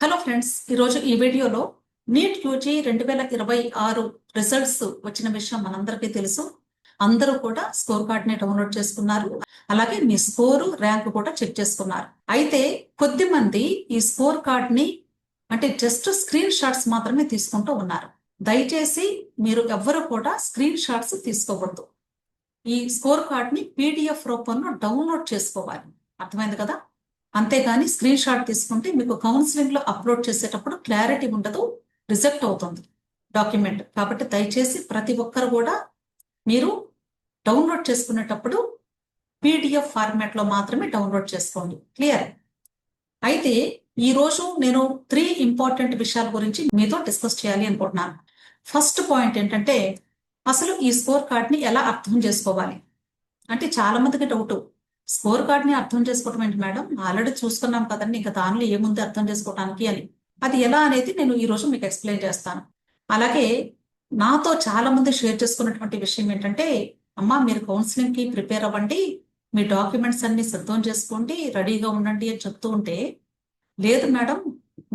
Hello friends, ఈరోజు ఈ వీడియోలో నీట్ యూజీ 2026 రిజల్ట్స్ వచ్చిన విషయం మనందరికీ తెలుసు. అందరూ కూడా స్కోర్ కార్డ్ ని డౌన్లోడ్ చేసుకున్నారు. అలాగే మీ స్కోరు ర్యాంక్ కూడా చెక్ చేసుకున్నారు. అయితే కొద్ది మంది ఈ స్కోర్ కార్డ్ ని అంటే జస్ట్ స్క్రీన్ షాట్స్ మాత్రమే తీసుకుంటూ ఉన్నారు. దయచేసి మీరు ఎవ్వరు కూడా స్క్రీన్ షాట్స్ తీసుకోవద్దు. ఈ స్కోర్ కార్డ్ ని పీడిఎఫ్ రూపంలో డౌన్లోడ్ చేసుకోవాలి. అర్థమైంది కదా? అంతేగాని స్క్రీన్ షాట్ తీసుకుంటే మీకు కౌన్సిలింగ్ లో అప్లోడ్ చేసేటప్పుడు క్లారిటీ ఉండదు, రిజెక్ట్ అవుతుంది డాక్యుమెంట్. కాబట్టి దయచేసి ప్రతి ఒక్కరు కూడా మీరు డౌన్లోడ్ చేసుకునేటప్పుడు పీడిఎఫ్ ఫార్మాట్ లో మాత్రమే డౌన్లోడ్ చేసుకోండి. క్లియర్? అయితే ఈ రోజు నేను 3 ఇంపార్టెంట్ విషయాల గురించి మీతో డిస్కస్ చేయాలి అనుకుంటున్నాను. ఫస్ట్ పాయింట్ ఏంటంటే, అసలు ఈ స్కోర్ కార్డ్ ని ఎలా అర్థం చేసుకోవాలి అంటే చాలా మందికి డౌట్, స్కోర్ కార్డ్ ని అర్థం చేసుకోవటం ఏంటి మేడం, ఆల్రెడీ చూసుకున్నాం కదండి, ఇంకా దానిలో ఏముంది అర్థం చేసుకోవడానికి అని. అది ఎలా అనేది నేను ఈ రోజు మీకు ఎక్స్ప్లెయిన్ చేస్తాను. అలాగే నాతో చాలా మంది షేర్ చేసుకున్నటువంటి విషయం ఏంటంటే, అమ్మా మీరు కౌన్సిలింగ్ కి ప్రిపేర్ అవ్వండి, మీ డాక్యుమెంట్స్ అన్ని సిద్ధం చేసుకోండి, రెడీగా ఉండండి అని చెప్తూ ఉంటే, లేదు మేడం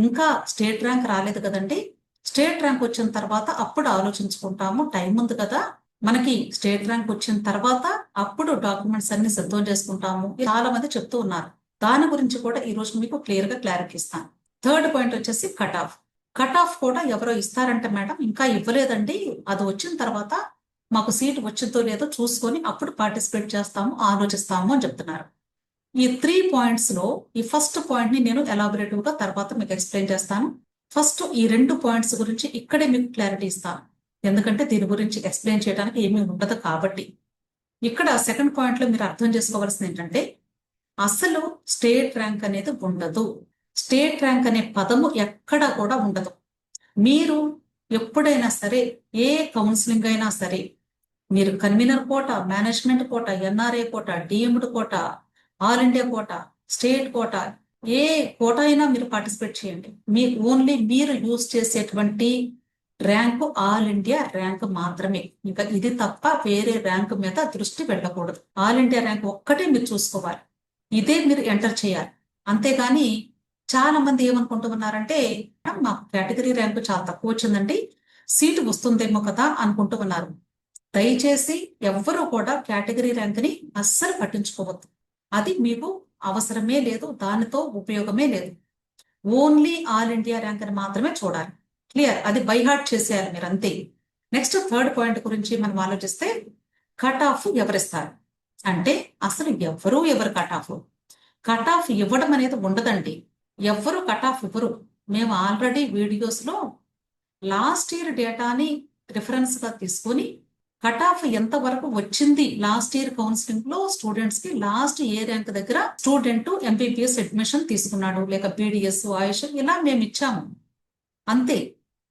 ఇంకా స్టేట్ ర్యాంక్ రాలేదు కదండి, స్టేట్ ర్యాంక్ వచ్చిన తర్వాత అప్పుడు ఆలోచించుకుంటాము, టైం ఉంది కదా, మనకి స్టేట్ ర్యాంక్ వచ్చిన తర్వాత అప్పుడు డాక్యుమెంట్స్ అన్ని సిద్ధం చేసుకుంటాము చాలా మంది చెప్తూ ఉన్నారు. దాని గురించి కూడా ఈ రోజు మీకు క్లియర్ గా క్లారిటీ ఇస్తాను. థర్డ్ పాయింట్ వచ్చేసి కట్ ఆఫ్. కట్ ఆఫ్ కూడా ఎవరో ఇస్తారంటే మేడం ఇంకా ఇవ్వలేదండి, అది వచ్చిన తర్వాత మాకు సీట్ వచ్చిందో లేదో చూసుకొని అప్పుడు పార్టిసిపేట్ చేస్తాము, ఆలోచిస్తాము అని చెప్తున్నారు. ఈ 3 పాయింట్స్ లో ఈ ఫస్ట్ పాయింట్ ని నేను ఎలాబొరేటివ్ గా తర్వాత మీకు ఎక్స్ప్లెయిన్ చేస్తాను. ఫస్ట్ ఈ 2 పాయింట్స్ గురించి ఇక్కడే మీకు క్లారిటీ ఇస్తాను, ఎందుకంటే దీని గురించి ఎక్స్ప్లెయిన్ చేయడానికి ఏమీ ఉండదు కాబట్టి. ఇక్కడ సెకండ్ పాయింట్ లో మీరు అర్థం చేసుకోవాల్సింది ఏంటంటే, అసలు స్టేట్ ర్యాంక్ అనేది ఉండదు. స్టేట్ ర్యాంక్ అనే పదము ఎక్కడా కూడా ఉండదు. మీరు ఎప్పుడైనా సరే ఏ కౌన్సిలింగ్ అయినా సరే, మీరు convener quota, management quota, NRI quota, deemed quota, all India quota, state quota, ఏ కోట అయినా మీరు పార్టిసిపేట్ చేయండి, మీ ఓన్లీ మీరు యూజ్ చేసేటువంటి ర్యాంకు ఆల్ ఇండియా ర్యాంక్ మాత్రమే. ఇంకా ఇది తప్ప వేరే ర్యాంక్ మీద దృష్టి వెళ్ళకూడదు. ఆల్ ఇండియా ర్యాంక్ ఒక్కటే మీరు చూసుకోవాలి, ఇదే మీరు ఎంటర్ చేయాలి. అంతేగాని చాలా మంది ఏమనుకుంటూ ఉన్నారంటే, మా కేటగిరీ ర్యాంకు చాలా తక్కువ వచ్చిందండి, సీటు వస్తుందేమో కదా అనుకుంటూ ఉన్నారు. దయచేసి ఎవ్వరూ కూడా కేటగిరీ ర్యాంక్ ని అస్సలు పట్టించుకోవద్దు. అది మీకు అవసరమే లేదు, దానితో ఉపయోగమే లేదు. ఓన్లీ ఆల్ ఇండియా ర్యాంక్ అని మాత్రమే చూడాలి. క్లియర్? అది బై హార్ట్ చేసేయాలి మీరు, అంతే. నెక్స్ట్ థర్డ్ పాయింట్ గురించి మనం ఆలోచిస్తే, కట్ ఆఫ్ ఎవరిస్తారు అంటే అసలు ఎవరు కట్ ఆఫ్ ఇవ్వడం అనేది ఉండదండి. ఎవరు కట్ ఆఫ్ ఇవ్వరు. మేము ఆల్రెడీ వీడియోస్ లో లాస్ట్ ఇయర్ డేటాని రిఫరెన్స్ గా తీసుకొని కట్ ఆఫ్ ఎంత వరకు వచ్చింది లాస్ట్ ఇయర్ కౌన్సిలింగ్ లో స్టూడెంట్స్ కి, లాస్ట్ ఏ ర్యాంక్ దగ్గర స్టూడెంట్ ఎంబీబీఎస్ అడ్మిషన్ తీసుకున్నాడు, లేక బీడిఎస్, ఆయుష్ ఇలా మేము ఇచ్చాము, అంతే.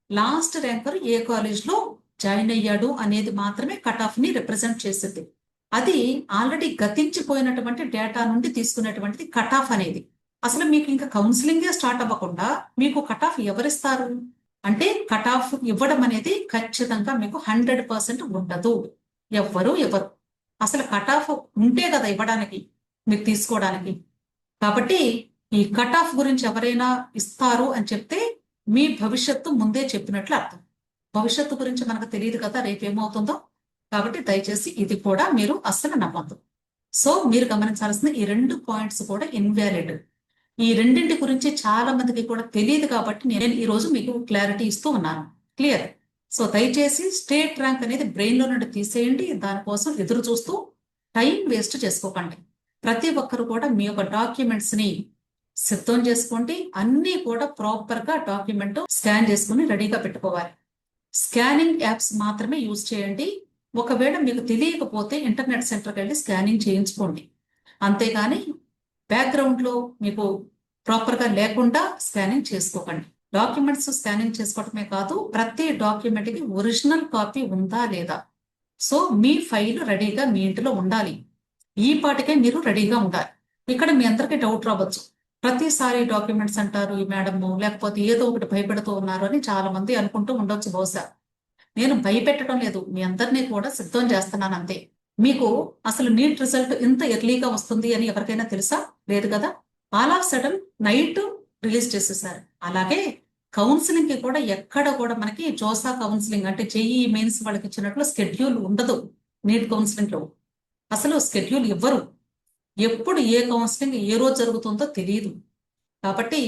లాస్ట్ ర్యాంకర్ ఏ కాలేజ్ లో జాయిన్ అయ్యాడు అనేది మాత్రమే కట్ ఆఫ్ ని రిప్రజెంట్ చేసింది. అది ఆల్రెడీ గతించిపోయినటువంటి డేటా నుండి తీసుకునేటువంటిది కట్ ఆఫ్ అనేది. అసలు మీకు ఇంకా కౌన్సిలింగే స్టార్ట్ అవ్వకుండా మీకు కట్ ఆఫ్ ఎవరిస్తారు అంటే, కట్ ఆఫ్ ఇవ్వడం అనేది ఖచ్చితంగా మీకు 100% ఉండదు. ఎవరు అసలు కట్ ఆఫ్ ఉంటే కదా ఇవ్వడానికి, మీరు తీసుకోవడానికి. కాబట్టి ఈ కట్ ఆఫ్ గురించి ఎవరైనా ఇస్తారు అని చెప్తే మీ భవిష్యత్తు ముందే చెప్పినట్లు అర్థం. భవిష్యత్తు గురించి మనకు తెలియదు కదా రేపు ఏమవుతుందో. కాబట్టి దయచేసి ఇది కూడా మీరు అస్సలు నమ్మద్దు. సో మీరు గమనించాల్సిన ఈ 2 పాయింట్స్ కూడా ఇన్వాలిడ్. ఈ రెండింటి గురించి చాలా మందికి కూడా తెలియదు కాబట్టి నేను ఈ రోజు మీకు క్లారిటీ ఇస్తూ ఉన్నాను. క్లియర్? సో దయచేసి స్టేట్ ర్యాంక్ అనేది బ్రెయిన్ లో నుండి తీసేయండి. దానికోసం ఎదురు చూస్తూ టైం వేస్ట్ చేసుకోకండి. ప్రతి ఒక్కరు కూడా మీ యొక్క డాక్యుమెంట్స్ ని సిద్ధం చేసుకోండి. అన్ని కూడా ప్రాపర్ గా డాక్యుమెంట్ స్కాన్ చేసుకుని రెడీగా పెట్టుకోవాలి. స్కానింగ్ యాప్స్ మాత్రమే యూజ్ చేయండి. ఒకవేళ మీకు తెలియకపోతే ఇంటర్నెట్ సెంటర్కి వెళ్ళి స్కానింగ్ చేయించుకోండి. అంతేగాని బ్యాక్గ్రౌండ్ లో మీకు ప్రాపర్ గా లేకుండా స్కానింగ్ చేసుకోకండి. డాక్యుమెంట్స్ స్కానింగ్ చేసుకోవటమే కాదు, ప్రతి డాక్యుమెంట్ కి ఒరిజినల్ కాపీ ఉందా లేదా. సో మీ ఫైల్ రెడీగా మీ ఇంటిలో ఉండాలి. ఈ పాటికే మీరు రెడీగా ఉండాలి. ఇక్కడ మీ అందరికీ డౌట్ రావచ్చు, ప్రతిసారి డాక్యుమెంట్స్ అంటారు ఈ మేడము, లేకపోతే ఏదో ఒకటి భయపెడుతూ ఉన్నారు అని చాలా మంది అనుకుంటూ ఉండొచ్చు. బహుశా నేను భయపెట్టడం లేదు, మీ అందరినీ కూడా సిద్ధం చేస్తున్నాను అంతే. మీకు అసలు నీట్ రిజల్ట్ ఇంత ఎర్లీగా వస్తుంది అని ఎవరికైనా తెలుసా? లేదు కదా. All of sudden night release చేసేసారు. అలాగే కౌన్సిలింగ్ కి కూడా ఎక్కడ కూడా మనకి జోసా కౌన్సిలింగ్ అంటే జేఈ మెయిన్స్ వాళ్ళకి ఇచ్చినట్లు స్కెడ్యూల్ ఉండదు. నీట్ కౌన్సిలింగ్ లో అసలు స్కెడ్యూల్ ఇవ్వరు. ఎప్పుడు ఏ కౌన్సిలింగ్ ఏ రోజు జరుగుతుందో తెలియదు. కాబట్టి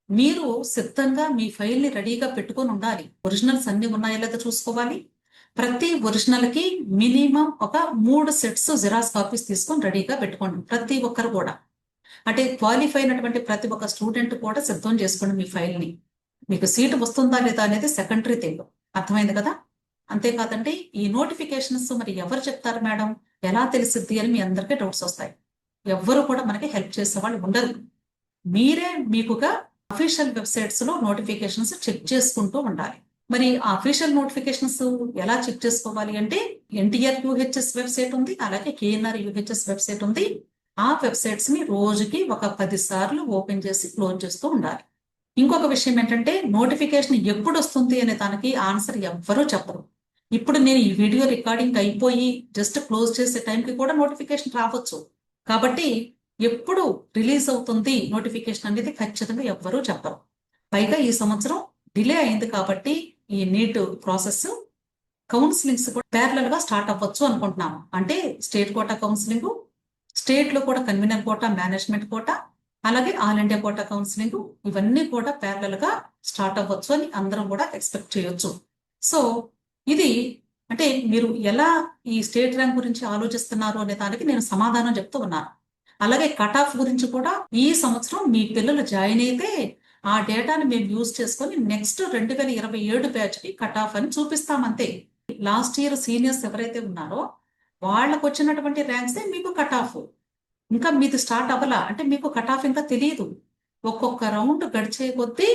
మీరు సిద్ధంగా మీ ఫైల్ ని రెడీగా పెట్టుకొని ఉండాలి. ఒరిజినల్స్ అన్ని ఉన్నాయో లేదో చూసుకోవాలి. ప్రతి ఒరిజినల్ కి మినిమం ఒక 3 సెట్స్ జిరాక్స్ కాపీస్ తీసుకొని రెడీగా పెట్టుకోండి. ప్రతి ఒక్కరు కూడా అంటే క్వాలిఫై అయినటువంటి ప్రతి ఒక్క స్టూడెంట్ కూడా సిద్ధం చేసుకోండి మీ ఫైల్ ని. మీకు సీటు వస్తుందా లేదా అనేది సెకండరీ థింగ్. అర్థమైంది కదా? అంతేకాదండి, ఈ నోటిఫికేషన్స్ మరి ఎవరు చెప్తారు మేడం, ఎలా తెలిసిద్ది అని మీ అందరికీ డౌట్స్ వస్తాయి. ఎవ్వరు కూడా మనకి హెల్ప్ చేసే వాళ్ళు ఉండరు. మీరే మీకుగా అఫీషియల్ వెబ్సైట్స్ లో నోటిఫికేషన్స్ చెక్ చేసుకుంటూ ఉండాలి. మరి ఆ అఫీషియల్ నోటిఫికేషన్స్ ఎలా చెక్ చేసుకోవాలి అంటే ఎన్టీఆర్ యూహెచ్ఎస్ వెబ్సైట్ ఉంది, అలాగే కేఎన్ఆర్ యూహెచ్ఎస్ వెబ్సైట్ ఉంది. ఆ వెబ్సైట్స్ ని రోజుకి ఒక 10 సార్లు ఓపెన్ చేసి క్లోజ్ చేస్తూ ఉండాలి. ఇంకొక విషయం ఏంటంటే నోటిఫికేషన్ ఎప్పుడు వస్తుంది అనే దానికి ఆన్సర్ ఎవ్వరూ చెప్పరు. ఇప్పుడు నేను ఈ వీడియో రికార్డింగ్ అయిపోయి జస్ట్ క్లోజ్ చేసే టైంకి కూడా నోటిఫికేషన్ రావచ్చు. కాబట్టి ఎప్పుడు రిలీజ్ అవుతుంది నోటిఫికేషన్ అనేది ఖచ్చితంగా ఎవ్వరూ చెప్పరు. పైగా ఈ సంవత్సరం డిలే అయింది కాబట్టి ఈ నీట్ ప్రాసెస్ కౌన్సిలింగ్స్ కూడా ప్యారలల్ గా స్టార్ట్ అవ్వచ్చు అనుకుంటున్నాము. అంటే స్టేట్ కోటా కౌన్సిలింగ్, స్టేట్ లో కూడా కన్వీనర్ కోటా, మేనేజ్మెంట్ కోటా, అలాగే ఆల్ ఇండియా కోటా కౌన్సిలింగ్, ఇవన్నీ కూడా ప్యారలల్ గా స్టార్ట్ అవ్వచ్చు అని అందరం కూడా ఎక్స్పెక్ట్ చేయొచ్చు. సో ఇది అంటే మీరు ఎలా ఈ స్టేట్ ర్యాంక్ గురించి ఆలోచిస్తున్నారు అనే దానికి నేను సమాధానం చెప్తూ ఉన్నాను. అలాగే కట్ ఆఫ్ గురించి కూడా ఈ సంవత్సరం మీ పిల్లలు జాయిన్ అయితే ఆ డేటాని మేము యూజ్ చేసుకొని నెక్స్ట్ 2027 బ్యాచ్ కి కట్ ఆఫ్ అని చూపిస్తామంతే. లాస్ట్ ఇయర్ సీనియర్స్ ఎవరైతే ఉన్నారో వాళ్ళకు వచ్చినటువంటి ర్యాంక్స్ మీకు కట్ ఆఫ్. ఇంకా మీది స్టార్ట్ అవ్వాలా అంటే మీకు కట్ ఆఫ్ ఇంకా తెలియదు. ఒక్కొక్క రౌండ్ గడిచే కొద్దీ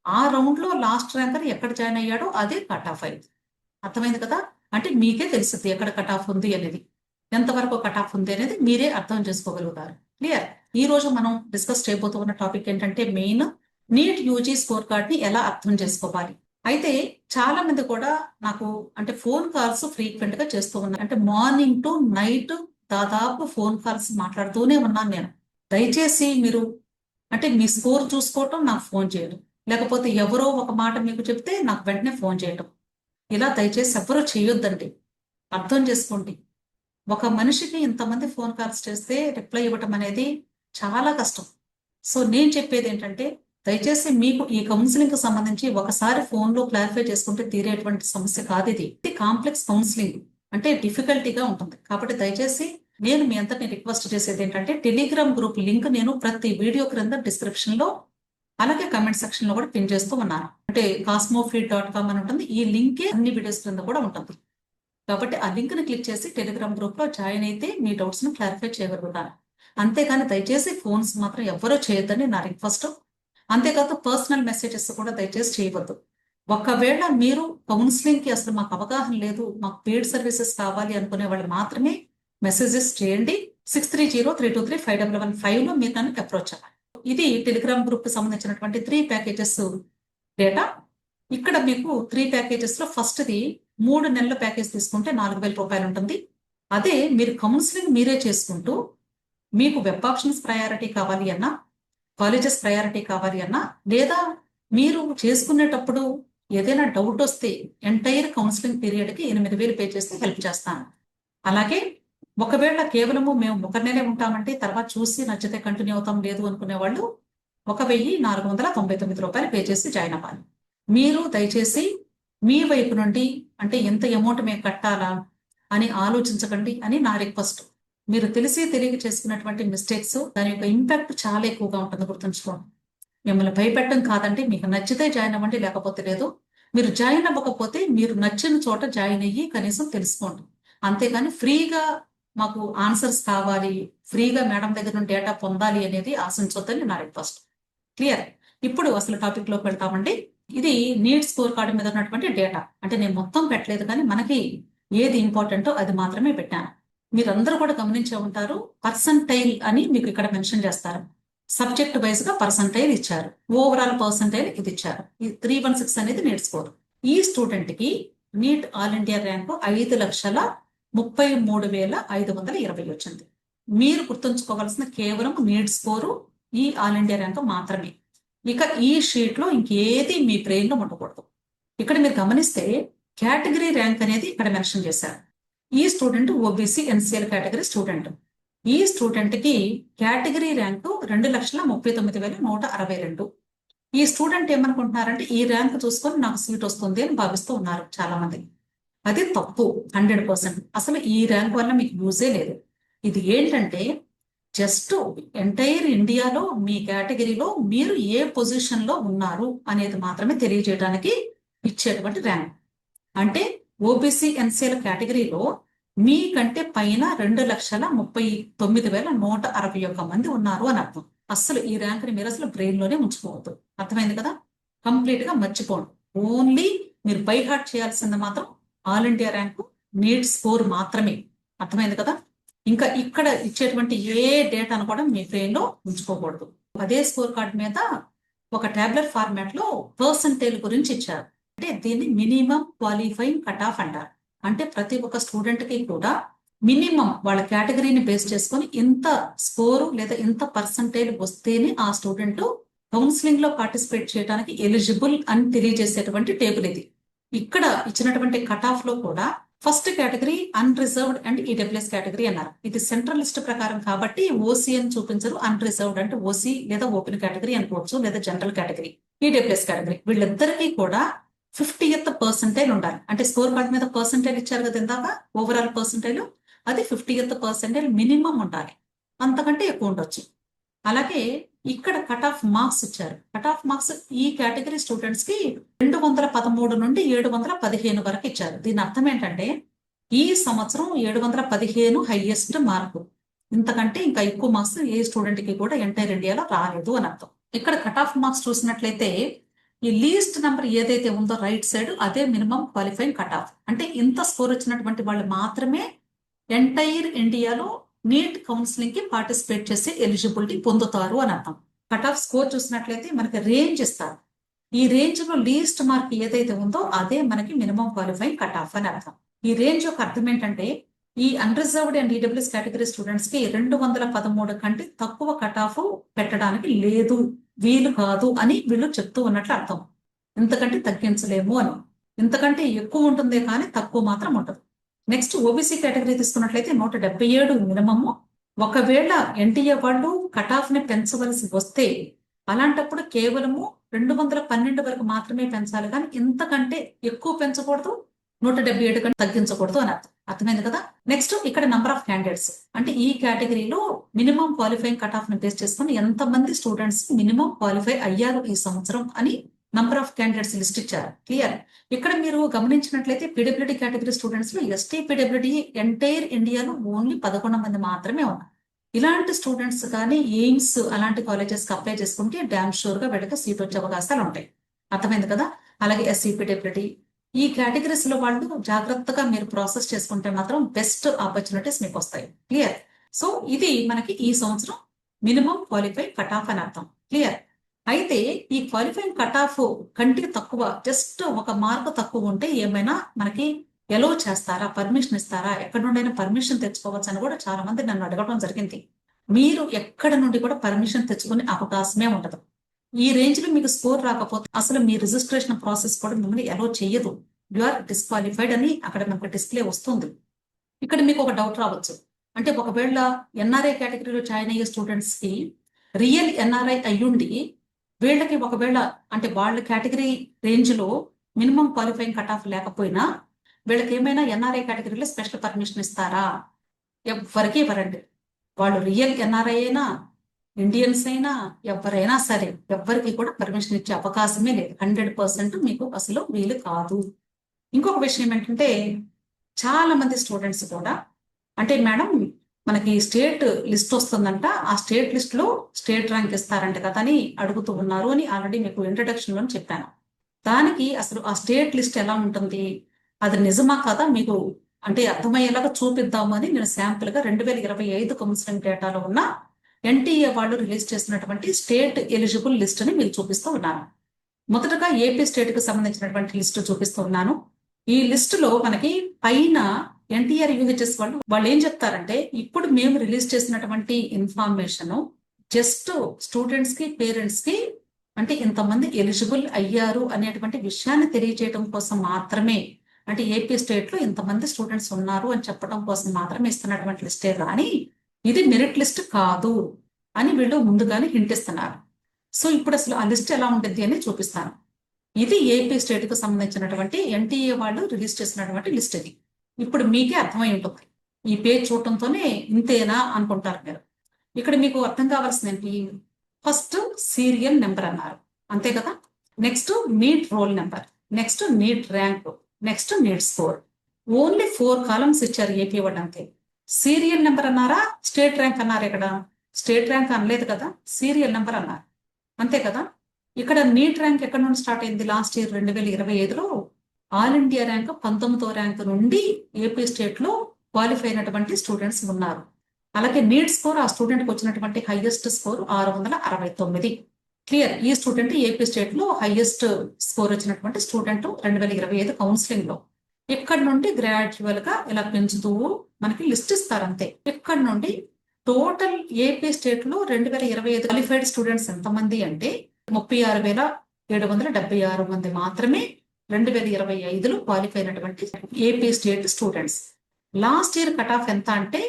ఆ రౌండ్ లో లాస్ట్ ర్యాంకర్ ఎక్కడ జాయిన్ అయ్యాడో అదే కట్ ఆఫ్ అయింది. అర్థమైంది కదా? అంటే మీకే తెలుస్తుంది ఎక్కడ కట్ ఆఫ్ ఉంది అనేది, ఎంతవరకు కట్ ఆఫ్ ఉంది అనేది మీరే అర్థం చేసుకోగలుగుతారు. క్లియర్? ఈ రోజు మనం డిస్కస్ చేయబోతున్న టాపిక్ ఏంటంటే main NEET UG score card ని ఎలా అర్థం చేసుకోవాలి. అయితే చాలా మంది కూడా నాకు అంటే ఫోన్ కాల్స్ ఫ్రీక్వెంట్ గా చేస్తూ ఉన్నారు. అంటే మార్నింగ్ టు నైట్ దాదాపు ఫోన్ కాల్స్ మాట్లాడుతూనే ఉన్నాను నేను. దయచేసి మీరు అంటే మీ స్కోర్ చూసుకోవటం నాకు ఫోన్ చేయడం, లేకపోతే ఎవరో ఒక మాట మీకు చెప్తే నాకు వెంటనే ఫోన్ చేయటం, ఇలా దయచేసి ఎవరూ చేయొద్దండి. అర్థం చేసుకోండి. ఒక మనిషికి ఇంతమంది ఫోన్ కాల్స్ చేస్తే రిప్లై ఇవ్వటం అనేది చాలా కష్టం. సో నేను చెప్పేది ఏంటంటే దయచేసి మీకు ఈ కౌన్సిలింగ్ కి సంబంధించి ఒకసారి ఫోన్ లో క్లారిఫై చేసుకుంటే తీరేటువంటి సమస్య కాదు ఇది. కాంప్లెక్స్ కౌన్సిలింగ్ అంటే డిఫికల్టీగా ఉంటుంది. కాబట్టి దయచేసి నేను మీ అందరిని రిక్వెస్ట్ చేసేది ఏంటంటే టెలిగ్రామ్ గ్రూప్ లింక్ నేను ప్రతి వీడియో క్రింద డిస్క్రిప్షన్ లో అలాగే కమెంట్ సెక్షన్ లో కూడా పిన్ చేస్తూ ఉన్నాను. అంటే cosmofeed.com అని ఉంటుంది. ఈ లింకే అన్ని వీడియోస్ క్రింద కూడా ఉంటుంది. కాబట్టి ఆ లింక్ ని క్లిక్ చేసి టెలిగ్రామ్ గ్రూప్ లో జాయిన్ అయితే మీ డౌట్స్ ను క్లారిఫై చేయగలుగుతాను. అంతేగాని దయచేసి ఫోన్స్ మాత్రం ఎవరో చేయొద్దని నా రిక్వెస్ట్. అంతేకాదు పర్సనల్ మెసేజెస్ కూడా దయచేసి చేయవద్దు. ఒకవేళ మీరు కౌన్సిలింగ్ కి అసలు మాకు అవగాహన లేదు, మాకు పెయిడ్ సర్వీసెస్ కావాలి అనుకునే వాళ్ళు మాత్రమే మెసేజెస్ చేయండి. 6303235115 లో మీరు నన్ను అప్రోచ్ అవ్వాలి. ఇది టెలిగ్రామ్ గ్రూప్ కి సంబంధించినటువంటి 3 ప్యాకేజెస్ డేటా. ఇక్కడ మీకు 3 ప్యాకేజెస్ లో ఫస్ట్ ది 3 నెలల ప్యాకేజ్ తీసుకుంటే 4000 రూపాయలు ఉంటుంది. అదే మీరు కౌన్సిలింగ్ మీరే చేసుకుంటూ మీకు వెబ్ ఆప్షన్స్ ప్రయారిటీ కావాలి అన్నా, కాలేజెస్ ప్రయారిటీ కావాలి అన్నా, లేదా మీరు చేసుకునేటప్పుడు ఏదైనా డౌట్ వస్తే ఎంటైర్ కౌన్సిలింగ్ పీరియడ్ కి 8000 పే చేస్తే హెల్ప్ చేస్తాను. అలాగే ఒకవేళ కేవలము మేము ఒక నెలే ఉంటామంటే తర్వాత చూసి నచ్చితే కంటిన్యూ అవుతాం, లేదు అనుకునే వాళ్ళు 1499 రూపాయలు పే చేసి జాయిన్ అవ్వాలి. మీరు దయచేసి మీ వైపు నుండి అంటే ఎంత అమౌంట్ మేము కట్టాలా అని ఆలోచించకండి అని నా రిక్వెస్ట్. మీరు తెలిసి తెలియక చేసుకున్నటువంటి మిస్టేక్స్ దాని యొక్క ఇంపాక్ట్ చాలా ఎక్కువగా ఉంటుంది, గుర్తుంచుకోండి. మిమ్మల్ని భయపెట్టడం కాదంటే మీకు నచ్చితే జాయిన్ అవ్వండి, లేకపోతే లేదు. మీరు జాయిన్ అవ్వకపోతే మీరు నచ్చిన చోట జాయిన్ అయ్యి కనీసం తెలుసుకోండి. అంతేగాని ఫ్రీగా మాకు ఆన్సర్స్ కావాలి, ఫ్రీగా మేడం దగ్గర నుండి డేటా పొందాలి అనేది ఆశించొద్దని నా రిక్వెస్ట్. క్లియర్? ఇప్పుడు అసలు టాపిక్ లోకి వెళ్తామండి. ఇది నీట్ స్కోర్ కార్డు మీద ఉన్నటువంటి డేటా. అంటే నేను మొత్తం పెట్టలేదు, కానీ మనకి ఏది ఇంపార్టెంటో అది మాత్రమే పెట్టాను. మీరందరూ కూడా గమనించే ఉంటారు, పర్సంటైల్ అని మీకు ఇక్కడ మెన్షన్ చేస్తారు. సబ్జెక్ట్ వైజ్ గా పర్సంటైల్ ఇచ్చారు, ఓవరాల్ పర్సంటైల్ ఇది ఇచ్చారు. ఈ 316 అనేది నీట్ స్కోర్. ఈ స్టూడెంట్ కి నీట్ ఆల్ ఇండియా ర్యాంకు 5,33,520 వచ్చింది. మీరు గుర్తుంచుకోవాల్సిన కేవలం నీట్ స్కోరు ఈ ఆల్ ఇండియా ర్యాంకు మాత్రమే. ఇక ఈ షీట్ లో ఇంకేది మీ బ్రెయిన్ లో ఉండకూడదు. ఇక్కడ మీరు గమనిస్తే కేటగిరీ ర్యాంక్ అనేది ఇక్కడ మెన్షన్ చేశారు. ఈ student OBC NCL category student. ఈ స్టూడెంట్ కి కేటగిరీ ర్యాంకు 2,39,162. ఈ స్టూడెంట్ ఏమనుకుంటున్నారంటే ఈ ర్యాంక్ చూసుకొని నాకు సీట్ వస్తుంది అని భావిస్తూ ఉన్నారు చాలా మంది. అది తప్పు 100%. అసలు ఈ ర్యాంక్ వల్ల మీకు యూజే లేదు. ఇది ఏంటంటే జస్ట్ ఎంటైర్ ఇండియాలో మీ కేటగిరీలో మీరు ఏ పొజిషన్ లో ఉన్నారు అనేది మాత్రమే తెలియజేయడానికి ఇచ్చేటువంటి ర్యాంక్. అంటే ఓబీసీ ఎన్సీఎల్ కేటగిరీలో మీకంటే పైన 2,39,161 మంది ఉన్నారు అని అర్థం. అస్సలు ఈ ర్యాంక్ ని మీరు అసలు బ్రెయిన్ లోనే ఉంచుకోవద్దు. అర్థమైంది కదా? కంప్లీట్ గా మర్చిపోండి. ఓన్లీ మీరు బై హార్ట్ చేయాల్సింది మాత్రం all India rank, neat score మాత్రమే. అర్థమైంది కదా? ఇంకా ఇక్కడ ఇచ్చేటువంటి ఏ డేటాను కూడా మీ బ్రెయిన్ లో ఉంచుకోకూడదు. అదే స్కోర్ కార్డ్ మీద ఒక టాబ్లెట్ ఫార్మాట్ లో పర్సంటేజ్ గురించి ఇచ్చారు. అంటే దీన్ని మినిమం క్వాలిఫైయింగ్ కట్ ఆఫ్ అంటారు. అంటే ప్రతి ఒక్క స్టూడెంట్ కి కూడా మినిమం వాళ్ళ కేటగిరీని బేస్ చేసుకొని ఇంత స్కోరు లేదా ఇంత పర్సంటేజ్ వస్తేనే ఆ స్టూడెంట్ కౌన్సిలింగ్ లో పార్టిసిపేట్ చేయడానికి ఎలిజిబుల్ అని తెలియజేసేటువంటి టేబుల్ ఇది. ఇక్కడ ఇచ్చినటువంటి కట్ ఆఫ్ లో కూడా first category unreserved and EWS category అన్నారు. ఇది సెంట్రల్ లిస్ట్ ప్రకారం కాబట్టి ఓసీ అని చూపించరు. అన్రిజర్వ్డ్ అంటే ఓసీ లేదా ఓపెన్ కేటగిరీ అనుకోవచ్చు, లేదా జనరల్ కేటగిరీ, ఈడబ్ల్యూఎస్ కేటగిరీ. వీళ్ళిద్దరికీ కూడా 50th పర్సెంటైల్ ఉండాలి. అంటే స్కోర్ కార్డ్ మీద పర్సెంటైల్ ఇచ్చారు కదా ఇందాక, ఓవరాల్ పర్సెంటైల్, అది 50th పర్సెంటైల్ మినిమం ఉండాలి. అంతకంటే ఎక్కువ ఉండొచ్చు. అలాగే ఇక్కడ కట్ ఆఫ్ మార్క్స్ ఇచ్చారు. కట్ ఆఫ్ మార్క్స్ ఈ కేటగిరీ స్టూడెంట్స్ కి 213 నుండి 715 వరకు ఇచ్చారు. దీని అర్థం ఏంటంటే ఈ సంవత్సరం 715 హైయెస్ట్ మార్కు. ఇంతకంటే ఇంకా ఎక్కువ మార్క్స్ ఏ స్టూడెంట్ కి కూడా ఎంటైర్ ఇండియాలో రాలేదు అని అర్థం. ఇక్కడ కట్ ఆఫ్ మార్క్స్ చూసినట్లయితే ఈ లీస్ట్ నెంబర్ ఏదైతే ఉందో రైట్ సైడ్, అదే మినిమం క్వాలిఫైయింగ్ కట్ ఆఫ్. అంటే ఇంత స్కోర్ వచ్చినటువంటి వాళ్ళు మాత్రమే ఎంటైర్ ఇండియాలో నీట్ కౌన్సిలింగ్ కి పార్టిసిపేట్ చేసి ఎలిజిబిలిటీ పొందుతారు అని అర్థం. కట్ ఆఫ్ స్కోర్ చూసినట్లయితే మనకి రేంజ్ ఇస్తారు. ఈ రేంజ్ లో లీస్ట్ మార్క్ ఏదైతే ఉందో అదే మనకి మినిమం క్వాలిఫైయింగ్ కట్ ఆఫ్ అని అర్థం. ఈ రేంజ్ యొక్క అర్థం ఏంటంటే ఈ unreserved and EWS category students కి 213 కంటే తక్కువ కట్ ఆఫ్ పెట్టడానికి లేదు, వీలు కాదు అని వీళ్ళు చెప్తూ ఉన్నట్లు అర్థం. ఇంతకంటే తగ్గించలేము అని. ఇంతకంటే ఎక్కువ ఉంటుంది కానీ తక్కువ మాత్రం ఉండదు. నెక్స్ట్ ఓబీసీ కేటగిరీ తీసుకున్నట్లయితే 177 మినిమము. ఒకవేళ ఎన్టీఏ వాళ్ళు కట్ ఆఫ్ ని పెంచవలసి వస్తే అలాంటప్పుడు కేవలము 212 వరకు మాత్రమే పెంచాలి, కానీ ఇంతకంటే ఎక్కువ పెంచకూడదు, 177 కంటే తగ్గించకూడదు అని అర్థం. అర్థమైంది కదా? నెక్స్ట్ ఇక్కడ నంబర్ ఆఫ్ క్యాండిడేట్స్. అంటే ఈ కేటగిరీలో మినిమం క్వాలిఫైయింగ్ కట్ ఆఫ్ ని బేస్ చేసుకుని ఎంతమంది స్టూడెంట్స్ మినిమం క్వాలిఫై అయ్యారు ఈ సంవత్సరం అని నంబర్ ఆఫ్ క్యాండిడేట్స్ లిస్ట్ ఇచ్చారు. క్లియర్? ఇక్కడ మీరు గమనించినట్లయితే పీడబ్ల్యూడీ కేటగిరీ స్టూడెంట్స్ లో ఎస్టీ పీడబ్ల్యూడీ ఎంటైర్ ఇండియాలో ఓన్లీ 11 మంది మాత్రమే ఉన్నారు. ఇలాంటి స్టూడెంట్స్ కానీ ఎయిమ్స్ అలాంటి కాలేజెస్ కి అప్లై చేసుకుంటే డామ్ షూర్ గా వీళ్ళకి సీట్ వచ్చే అవకాశాలు ఉంటాయి. అర్థమైంది కదా? అలాగే ఎస్సీ పీడబ్ల్యూడీ ఈ కేటగిరీస్ లో వాళ్ళు జాగ్రత్తగా మీరు ప్రాసెస్ చేసుకుంటే మాత్రం బెస్ట్ ఆపర్చునిటీస్ మీకు వస్తాయి. క్లియర్? సో ఇది మనకి ఈ సంవత్సరం మినిమం క్వాలిఫై కట్ ఆఫ్ అని అర్థం. క్లియర్? అయితే ఈ క్వాలిఫైయింగ్ కట్ ఆఫ్ కంటే తక్కువ, జస్ట్ ఒక మార్క్ తక్కువ ఉంటే ఏమైనా మనకి ఎలో చేస్తారా, పర్మిషన్ ఇస్తారా, ఎక్కడి నుండైనా పర్మిషన్ తెచ్చుకోవచ్చు అని కూడా చాలా మంది నన్ను అడగడం జరిగింది. మీరు ఎక్కడి నుండి కూడా పర్మిషన్ తెచ్చుకునే అవకాశమే ఉండదు. ఈ రేంజ్ లో మీకు స్కోర్ రాకపోతే అసలు మీ రిజిస్ట్రేషన్ ప్రాసెస్ కూడా మిమ్మల్ని ఎలో చేయదు. యు ఆర్ డిస్క్వాలిఫైడ్ అని అక్కడ మనకు డిస్ప్లే వస్తుంది. ఇక్కడ మీకు ఒక డౌట్ రావచ్చు. అంటే ఒకవేళ ఎన్ఆర్ఐ కేటగిరీలో జాయిన్ అయ్యే స్టూడెంట్స్ కి రియల్ ఎన్ఆర్ఐ అయ్యుండి వీళ్ళకి ఒకవేళ అంటే వాళ్ళ కేటగిరీ రేంజ్ లో మినిమం క్వాలిఫైయింగ్ కట్ ఆఫ్ లేకపోయినా వీళ్ళకి ఏమైనా ఎన్ఆర్ఐ కేటగిరీలో స్పెషల్ పర్మిషన్ ఇస్తారా? ఎవరికి ఇవ్వరండి. వాళ్ళు రియల్ ఎన్ఆర్ఐ అయినా ఇండియన్స్ అయినా ఎవరైనా సరే ఎవరికి కూడా పర్మిషన్ ఇచ్చే అవకాశమే లేదు. 100% మీకు అసలు వీలు కాదు. ఇంకొక విషయం ఏంటంటే చాలా మంది స్టూడెంట్స్ కూడా అంటే మేడం మనకి స్టేట్ లిస్ట్ వస్తుందంట, ఆ స్టేట్ లిస్ట్ లో స్టేట్ ర్యాంక్ ఇస్తారంట కదా అని అడుగుతూ ఉన్నారు అని ఆల్రెడీ మీకు ఇంట్రడక్షన్ లో చెప్పాను. దానికి అసలు ఆ స్టేట్ లిస్ట్ ఎలా ఉంటుంది, అది నిజమా కదా మీకు అంటే అర్థమయ్యేలాగా చూపిద్దాము అని నేను శాంపుల్ గా 2025 కౌన్సిలింగ్ డేటాలో ఉన్న ఎన్టీఏ వాళ్ళు రిలీజ్ చేసినటువంటి స్టేట్ ఎలిజిబుల్ లిస్ట్ ని మీకు చూపిస్తూ ఉన్నాను. మొదటగా ఏపీ స్టేట్ కి సంబంధించినటువంటి లిస్ట్ చూపిస్తూ ఉన్నాను. ఈ లిస్ట్ లో మనకి పైన ఎన్టీఆర్ యూహెచ్ఎస్ వాళ్ళు ఏం చెప్తారంటే ఇప్పుడు మేము రిలీజ్ చేసినటువంటి ఇన్ఫర్మేషన్ జస్ట్ స్టూడెంట్స్ కి పేరెంట్స్ కి అంటే ఇంతమంది ఎలిజిబుల్ అయ్యారు అనేటువంటి విషయాన్ని తెలియజేయడం కోసం మాత్రమే, అంటే ఏపీ స్టేట్ లో ఇంతమంది స్టూడెంట్స్ ఉన్నారు అని చెప్పడం కోసం మాత్రమే ఇస్తున్నటువంటి లిస్టే కానీ ఇది మెరిట్ లిస్ట్ కాదు అని వీళ్ళు ముందుగానే హింట్ ఇస్తున్నారు. సో ఇప్పుడు అసలు ఆ లిస్ట్ ఎలా ఉంటుంది అని చూపిస్తాను. ఇది ఏపీ స్టేట్ కు సంబంధించినటువంటి ఎన్టీఏ వాళ్ళు రిలీజ్ చేసినటువంటి లిస్ట్ ఇది. ఇప్పుడు మీకే అర్థమై ఉంటుంది. ఈ పేజ్ చూడటంతోనే ఇంతేనా అనుకుంటారు మీరు. ఇక్కడ మీకు అర్థం కావాల్సింది ఏంటి? ఫస్ట్ సీరియల్ నెంబర్ అన్నారు, అంతే కదా. Next NEET roll number, next NEET rank, next NEET score. Only 4 columns ఇచ్చారు ఏపీ వాళ్ళు, అంతే. సీరియల్ నెంబర్ అన్నారా, స్టేట్ ర్యాంక్ అన్నారు? ఇక్కడ స్టేట్ ర్యాంక్ అనలేదు కదా, సీరియల్ నెంబర్ అన్నారు, అంతే కదా. ఇక్కడ నీట్ ర్యాంక్ ఎక్కడ నుండి స్టార్ట్ అయింది? లాస్ట్ ఇయర్ 2025లో ఆల్ ఇండియా ర్యాంక్ 19వ ర్యాంక్ నుండి ఏపీ స్టేట్ లో క్వాలిఫై అయినటువంటి స్టూడెంట్స్ ఉన్నారు. అలాగే నీట్ స్కోర్ ఆ స్టూడెంట్కి వచ్చినటువంటి హైయెస్ట్ స్కోర్ 669. క్లియర్. ఈ స్టూడెంట్ ఏపీ స్టేట్ లో హైయెస్ట్ స్కోర్ వచ్చినటువంటి స్టూడెంట్ 2025 కౌన్సిలింగ్ లో. ఇక్కడ నుండి గ్రాడ్యువల్ గా ఇలా పెంచుతూ మనకి లిస్ట్ ఇస్తారు, అంతే. ఇక్కడ నుండి టోటల్ ఏపీ స్టేట్ లో 2025 క్వాలిఫైడ్ స్టూడెంట్స్ ఎంతమంది అంటే 36,776 మంది మాత్రమే 2025లో క్వాలిఫై అయినటువంటి AP state students. Last year cut off ఎంత అంటే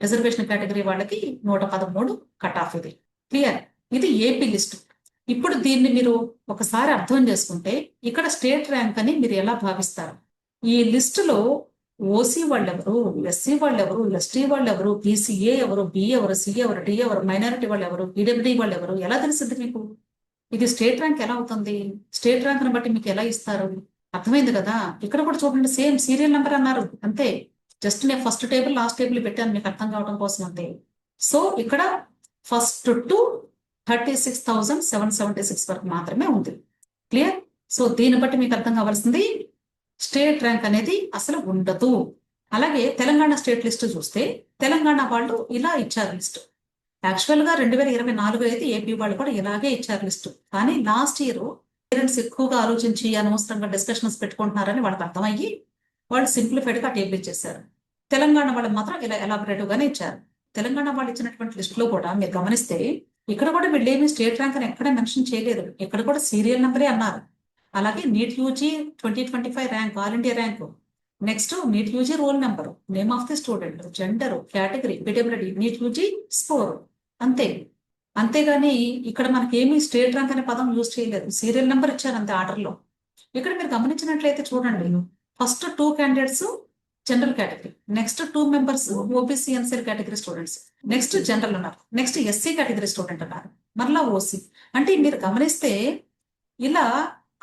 రిజర్వేషన్ కేటగిరీ వాళ్ళకి 113 కట్ ఆఫ్. ఇది క్లియర్. ఇది ఏపీ లిస్ట్. ఇప్పుడు దీన్ని మీరు ఒకసారి అర్థం చేసుకుంటే ఇక్కడ స్టేట్ ర్యాంక్ అని మీరు ఎలా భావిస్తారు? ఈ లిస్ట్ లో ఓసీ వాళ్ళెవరు, ఎస్సీ వాళ్ళెవరు, ఎస్టీ వాళ్ళెవరు, బీసీఏ ఎవరు, బి ఎవరు, సి ఎవరు, డి ఎవరు, మైనారిటీ వాళ్ళు ఎవరు, పీడబ్ల్యూడీ వాళ్ళు ఎవరు, ఎలా తెలుస్తుంది మీకు? ఇది స్టేట్ ర్యాంక్ ఎలా అవుతుంది? స్టేట్ ర్యాంక్ ని బట్టి మీకు ఎలా ఇస్తారు? అర్థమైంది కదా. ఇక్కడ కూడా చూడండి, సేమ్ సీరియల్ నెంబర్ అన్నారు, అంతే. జస్ట్ నేను ఫస్ట్ టేబుల్ లాస్ట్ టేబుల్ పెట్టాను మీకు అర్థం కావడం కోసం, అంతే. సో ఇక్కడ ఫస్ట్ టు 36,776 వరకు మాత్రమే ఉంది. క్లియర్. సో దీన్ని బట్టి మీకు అర్థం కావాల్సింది స్టేట్ ర్యాంక్ అనేది అసలు ఉండదు. అలాగే తెలంగాణ స్టేట్ లిస్ట్ చూస్తే తెలంగాణ వాళ్ళు ఇలా ఇచ్చారు లిస్ట్. యాక్చువల్ గా 2024 అయితే ఏపీ వాళ్ళు కూడా ఇలాగే ఇచ్చారు లిస్ట్. కానీ లాస్ట్ ఇయర్ పేరెంట్స్ ఎక్కువగా ఆలోచించి అనవసరంగా డిస్కషన్స్ పెట్టుకుంటున్నారని వాళ్ళకి అర్థమయ్యి వాళ్ళు సింప్లిఫైడ్ గా టేబుల్ ఇచ్చేసారు. తెలంగాణ వాళ్ళు మాత్రం ఇలా ఎలాబరేటివ్ గానే ఇచ్చారు. తెలంగాణ వాళ్ళు ఇచ్చినటువంటి లిస్ట్ లో కూడా మీరు గమనిస్తే ఇక్కడ కూడా వీళ్ళు ఏమి స్టేట్ ర్యాంక్ అని ఎక్కడ మెన్షన్ చేయలేదు. ఇక్కడ కూడా సీరియల్ నెంబరే అన్నారు. అలాగే NEET UG 2025 rank, all India rank, next NEET UG roll number, name of the student, gender, category, PWD, NEET UG score, అంతే. అంతేగాని ఇక్కడ మనకి ఏమి స్టేట్ ర్యాంక్ అనే పదం యూజ్ చేయలేదు. సీరియల్ నెంబర్ ఇచ్చారు అంతే ఆర్డర్ లో. ఇక్కడ మీరు గమనించినట్లయితే చూడండి, first 2 candidates general category, next 2 members OBC NCL category students, next general ఉన్నారు, నెక్స్ట్ ఎస్సీ కేటగిరీ స్టూడెంట్ ఉన్నారు, మరలా ఓసీ. అంటే మీరు గమనిస్తే ఇలా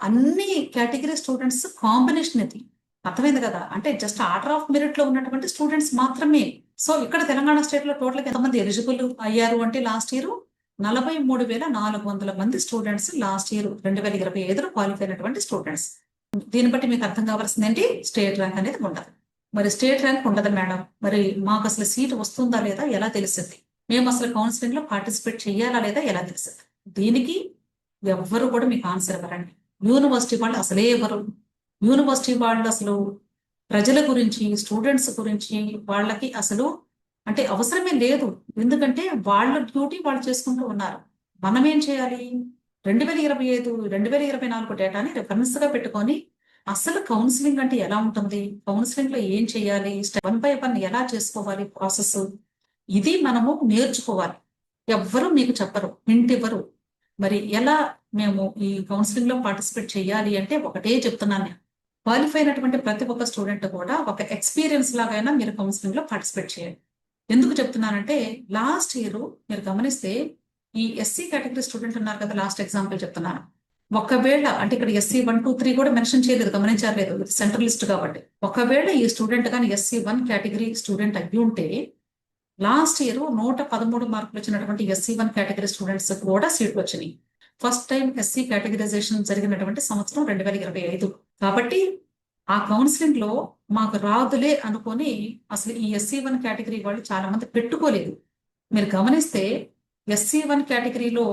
అన్ని కేటగిరీ స్టూడెంట్స్ కాంబినేషన్ ఇది. అర్థమైంది కదా. అంటే జస్ట్ ఆర్డర్ ఆఫ్ మెరిట్ లో ఉన్నటువంటి స్టూడెంట్స్ మాత్రమే. సో ఇక్కడ తెలంగాణ స్టేట్ లో టోటల్ గా ఎంతమంది ఎలిజిబుల్ అయ్యారు అంటే లాస్ట్ ఇయర్ 43,400 మంది స్టూడెంట్స్ లాస్ట్ ఇయర్ 2025లో క్వాలిఫై అయినటువంటి స్టూడెంట్స్. దీన్ని బట్టి మీకు అర్థం కావాల్సింది ఏంటి? స్టేట్ ర్యాంక్ అనేది ఉండదు. మరి స్టేట్ ర్యాంక్ ఉండదు మేడం, మరి మాకు అసలు సీట్ వస్తుందా లేదా ఎలా తెలుస్తుంది? మేము అసలు కౌన్సిలింగ్ లో పార్టిసిపేట్ చేయాలా లేదా ఎలా తెలుస్తుంది? దీనికి ఎవ్వరు కూడా మీకు ఆన్సర్ ఇవ్వరండి. యూనివర్సిటీ వాళ్ళు అసలే ఎవరు? యూనివర్సిటీ వాళ్ళు అసలు ప్రజల గురించి, స్టూడెంట్స్ గురించి వాళ్ళకి అసలు అంటే అవసరమే లేదు. ఎందుకంటే వాళ్ళ డ్యూటీ వాళ్ళు చేసుకుంటూ ఉన్నారు. మనం ఏం చేయాలి? 2025, 2024 డేటాని రెఫరెన్స్ గా పెట్టుకొని అసలు కౌన్సిలింగ్ అంటే ఎలా ఉంటుంది, కౌన్సిలింగ్ లో ఏం చేయాలి, స్టెప్ 1 by 1 ఎలా చేసుకోవాలి ప్రాసెస్, ఇది మనము నేర్చుకోవాలి. ఎవ్వరు మీకు చెప్పరు, హింట్ ఇవ్వరు. మరి ఎలా మేము ఈ కౌన్సిలింగ్ లో పార్టిసిపేట్ చేయాలి అంటే ఒకటే చెప్తున్నాను నేను, క్వాలిఫై అయినటువంటి ప్రతి ఒక్క స్టూడెంట్ కూడా ఒక ఎక్స్పీరియన్స్ లాగైనా మీరు కౌన్సిలింగ్ లో పార్టిసిపేట్ చేయండి. ఎందుకు చెప్తున్నానంటే లాస్ట్ ఇయర్ మీరు గమనిస్తే ఈ ఎస్సీ కేటగిరీ స్టూడెంట్ ఉన్నారు కదా, లాస్ట్ ఎగ్జాంపుల్ చెప్తున్నాను. ఒకవేళ అంటే ఇక్కడ SC 1, 2, 3 కూడా మెన్షన్ చేయలేదు, గమనించలేదు, ఇది సెంట్రల్ లిస్ట్ కాబట్టి. ఒకవేళ ఈ స్టూడెంట్ కానీ SC 1 కేటగిరీ స్టూడెంట్ అయ్యి ఉంటే లాస్ట్ ఇయర్ 113 మార్కులు వచ్చినటువంటి SC 1 కేటగిరీ స్టూడెంట్స్ కూడా సీట్లు వచ్చినాయి. ఫస్ట్ టైం SC కేటగిరైజేషన్ జరిగినటువంటి సంవత్సరం 2025. కాబట్టి ఆ కౌన్సిలింగ్ లో మాకు రాదులే అనుకొని అసలు ఈ SC 1 కేటగిరీ వాళ్ళు చాలా మంది పెట్టుకోలేదు. మీరు గమనిస్తే SC 1 కేటగిరీలో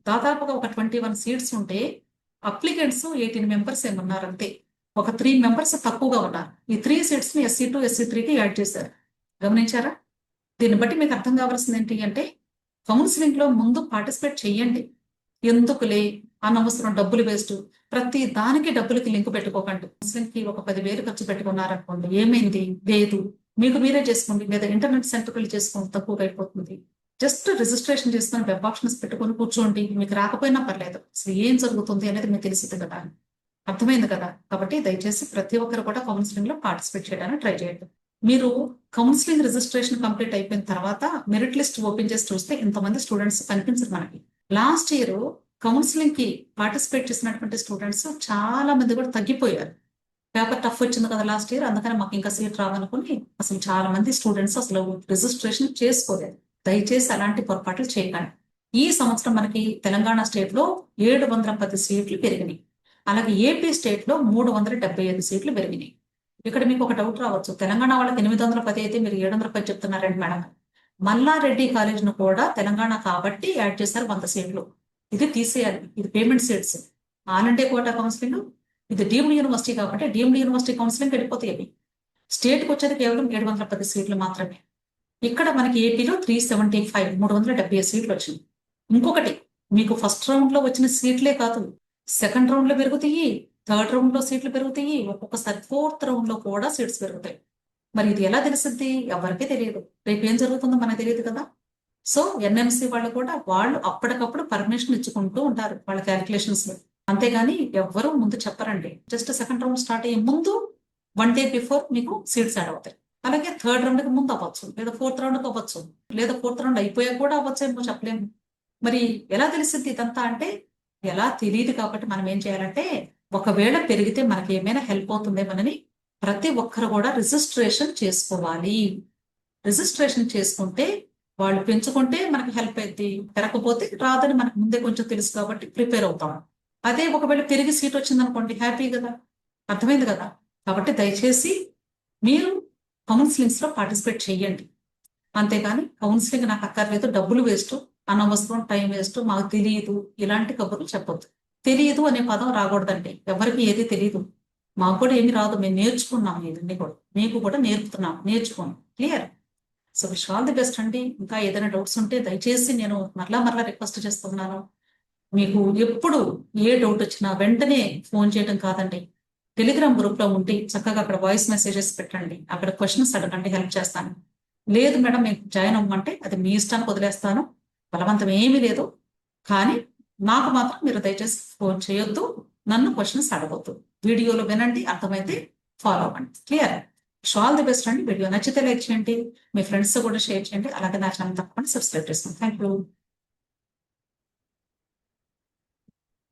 దాదాపుగా ఒక 21 సీట్స్ ఉంటే అప్లికెంట్స్ 18 members ఏమన్నారు అంతే. ఒక 3 members తక్కువగా ఉన్నారు. ఈ 3 seats ని SC 2, SC 3కి యాడ్ చేశారు. గమనించారా? దీన్ని బట్టి మీకు అర్థం కావాల్సింది ఏంటి అంటే కౌన్సిలింగ్ లో ముందు పార్టిసిపేట్ చెయ్యండి. ఎందుకులే అనవసరం డబ్బులు వేస్ట్. ప్రతి దానికి డబ్బులకి లింక్ పెట్టుకోకండి. కౌన్సిలింగ్ కి ఒక 10,000 ఖర్చు పెట్టుకున్నారనుకోండి, ఏమైంది లేదు, మీకు మీరే చేసుకోండి, లేదా ఇంటర్నెట్ సెంటర్కి వెళ్ళి చేసుకోండి, తక్కువగా అయిపోతుంది. జస్ట్ రిజిస్ట్రేషన్ చేసుకొని వెబ్ ఆప్షన్స్ పెట్టుకొని కూర్చోండి, మీకు రాకపోయినా పర్లేదు, అసలు ఏం జరుగుతుంది అనేది మీకు తెలిసింది కదా. అర్థమైంది కదా. కాబట్టి దయచేసి ప్రతి ఒక్కరు కూడా కౌన్సిలింగ్ లో పార్టిసిపేట్ చేయడానికి ట్రై చేయండి. మీరు కౌన్సిలింగ్ రిజిస్ట్రేషన్ కంప్లీట్ అయిపోయిన తర్వాత మెరిట్ లిస్ట్ ఓపెన్ చేసి చూస్తే ఇంతమంది స్టూడెంట్స్ కనిపించరు మనకి. లాస్ట్ ఇయర్ కౌన్సిలింగ్ కి పార్టిసిపేట్ చేసినటువంటి స్టూడెంట్స్ చాలా మంది కూడా తగ్గిపోయారు. పేపర్ టఫ్ వచ్చింది కదా లాస్ట్ ఇయర్, అందుకని మాకు ఇంకా సీట్ రావనుకుని అసలు చాలా మంది స్టూడెంట్స్ అసలు రిజిస్ట్రేషన్ చేసుకోలేదు. దయచేసి అలాంటి పొరపాట్లు చేయకండి. ఈ సంవత్సరం మనకి తెలంగాణ స్టేట్ లో 710 సీట్లు పెరిగినాయి. అలాగే ఏపీ స్టేట్ లో 375 సీట్లు పెరిగినాయి. ఇక్కడ మీకు ఒక డౌట్ రావచ్చు, తెలంగాణ వాళ్ళకి 810 అయితే మీరు 710 చెప్తున్నారండి మేడం. మల్లారెడ్డి కాలేజ్ ను కూడా తెలంగాణ కాబట్టి యాడ్ చేశారు 100 సీట్లు. ఇది తీసేయాలి, ఇది payment seats. All India quota counselling, ఇది డీమ్డ్ యూనివర్సిటీ కాబట్టి డీమ్డ్ యూనివర్సిటీ కౌన్సిలింగ్ వెళ్ళిపోతాయి. స్టేట్కి వచ్చేది కేవలం 710 సీట్లు మాత్రమే. ఇక్కడ మనకి ఏపీలో 375 సీట్లు వచ్చింది. ఇంకొకటి, మీకు ఫస్ట్ రౌండ్ లో వచ్చిన సీట్లే కాదు, సెకండ్ రౌండ్ లో పెరుగుతాయి, థర్డ్ రౌండ్ లో సీట్లు పెరుగుతాయి, ఒక్కొక్కసారి ఫోర్త్ రౌండ్ లో కూడా సీట్స్ పెరుగుతాయి. మరి ఇది ఎలా తెలుస్తుంది? ఎవరికీ తెలియదు. రేపు ఏం జరుగుతుందో మనకు తెలియదు కదా. సో ఎన్ఎంసీ వాళ్ళు కూడా వాళ్ళు అప్పటికప్పుడు పర్మిషన్ ఇచ్చుకుంటూ ఉంటారు వాళ్ళ క్యాలిక్యులేషన్స్ లో. అంతేగాని ఎవ్వరూ ముందు చెప్పరండి. జస్ట్ సెకండ్ రౌండ్ స్టార్ట్ అయ్యే ముందు 1 day బిఫోర్ మీకు సీట్స్ యాడ్ అవుతాయి. అలాగే థర్డ్ రౌండ్ కి ముందు అవ్వచ్చు, లేదా ఫోర్త్ రౌండ్ కి అవ్వచ్చు, లేదా ఫోర్త్ రౌండ్ అయిపోయాక కూడా అవ్వచ్చు, ఏమో చెప్పలేము. మరి ఎలా తెలిసింది ఇదంతా అంటే, ఎలా తెలియదు కాబట్టి మనం ఏం చేయాలంటే, ఒకవేళ పెరిగితే మనకి ఏమైనా హెల్ప్ అవుతుందేమోనని ప్రతి ఒక్కరు కూడా రిజిస్ట్రేషన్ చేసుకోవాలి. రిజిస్ట్రేషన్ చేసుకుంటే వాళ్ళు పెంచుకుంటే మనకి హెల్ప్ అయింది, పెరగకపోతే రాదని మనకు ముందే కొంచెం తెలుసు కాబట్టి ప్రిపేర్ అవుతాం. అదే ఒకవేళ పెరిగి సీట్ వచ్చింది అనుకోండి, హ్యాపీ కదా. అర్థమైంది కదా. కాబట్టి దయచేసి మీరు కౌన్సిలింగ్స్ లో పార్టిసిపేట్ చెయ్యండి. అంతేగాని కౌన్సిలింగ్ నాకు అక్కర్లేదు, డబ్బులు వేస్ట్, అనవసరం టైం వేస్ట్, మాకు తెలియదు, ఇలాంటి కబుర్లు చెప్పొద్దు. తెలియదు అనే పదం రాకూడదండి. ఎవరికి ఏది తెలియదు, మాకు కూడా ఏమి రాదు, మేము నేర్చుకున్నాం, ఇవన్నీ కూడా మీకు కూడా నేర్పుతున్నాం, నేర్చుకోండి. Clear? So wish all the best అండి. ఇంకా ఏదైనా డౌట్స్ ఉంటే దయచేసి నేను మరలా రిక్వెస్ట్ చేస్తున్నాను, మీకు ఎప్పుడు ఏ డౌట్ వచ్చినా వెంటనే ఫోన్ చేయడం కాదండి, టెలిగ్రామ్ గ్రూప్ లో ఉండి చక్కగా అక్కడ వాయిస్ మెసేజెస్ పెట్టండి, అక్కడ క్వశ్చన్స్ అడగండి, హెల్ప్ చేస్తాను. లేదు మేడం మేము జాయిన్ అవ్వమంటే అది మీ ఇష్టానికి వదిలేస్తాను, బలవంతం ఏమీ లేదు. కానీ నాకు మాత్రం మీరు దయచేసి ఫోన్ చేయొద్దు, నన్ను క్వశ్చన్స్ అడగొద్దు. వీడియోలో వినండి, అర్థమైతే ఫాలో అవ్వండి. క్లియర్? ఆల్ ది బెస్ట్ అండి. వీడియో నచ్చితే లైక్ చేయండి, మీ ఫ్రెండ్స్ కూడా షేర్ చేయండి, అలాగే నా ఛానల్ తప్పకుండా సబ్స్క్రైబ్ చేసుకోండి. Thank you.